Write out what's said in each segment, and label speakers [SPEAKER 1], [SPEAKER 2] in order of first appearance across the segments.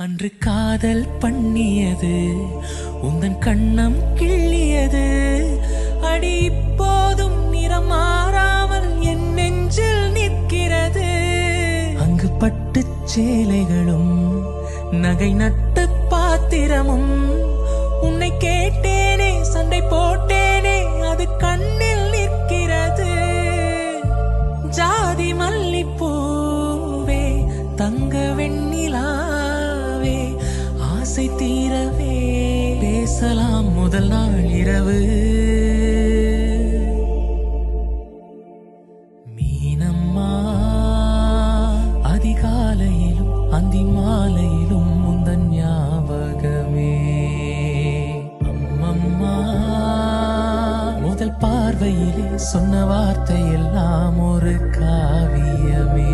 [SPEAKER 1] அன்று காதல் பண்ணியது உந்தன் கண்ணம் கிள்ளியது அடி இப்போதும் நிறம் மாறாமல் என் நெஞ்சில் நிற்கிறது. அங்கு பட்டு சேலைகளும் நகை நட்டு பாத்திரமும் உன்னை கேட்டேனே சண்டை போட்டேனே அது கண்ணில் நிற்கிறது. ஜாதி மல்லிப்பூவே தங்க வெண்ணிலாவே ஆசை தீரவே பேசலாம் முதல் நாள் இரவு. மீனம்மா அதிகாலையிலும் அந்தி மாலையிலும் முந்தன் ஞாபகமே. அம்மம்மா முதல் பார்வையிலே சொன்ன வார்த்தை எல்லாம் ஒரு காவியமே.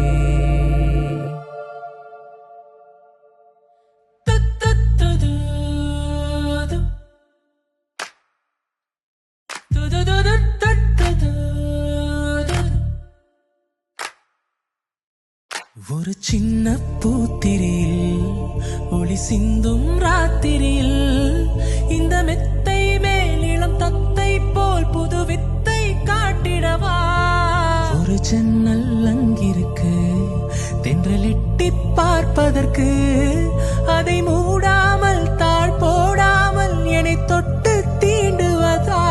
[SPEAKER 1] ஒரு சின்ன பூத்திரியில் ஒளி சிந்தும் ராத்திரியில் இந்த மெத்தை மேல் இளம் தத்தை போல் புது வித்தை காட்டிடவா. ஒரு ஜன்னல் அங்கிருக்கு தென்றல் எட்டி பார்ப்பதற்கு அதை மூடாமல் தாழ் போடாமல் என்னை தொட்டு தீண்டுவதா.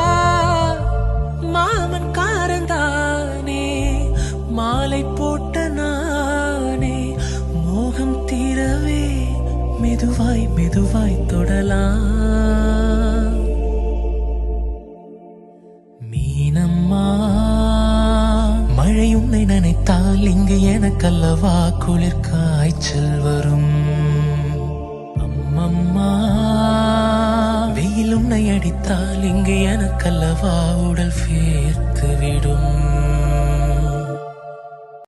[SPEAKER 1] மாமன் காரந்தானே மாலை போட்ட நானே மோகம் தீரவே மெதுவாய் மெதுவாய் தொடலாம். மீனம்மா மழை உன்னை நினைத்தால் இங்கு எனக்கல்லவா குளிர் காய்ச்சல் வரும். அம்மம்மா வெயில் உன்னை அடித்தால் இங்கு எனக்கல்லவா உடல் சேர்த்து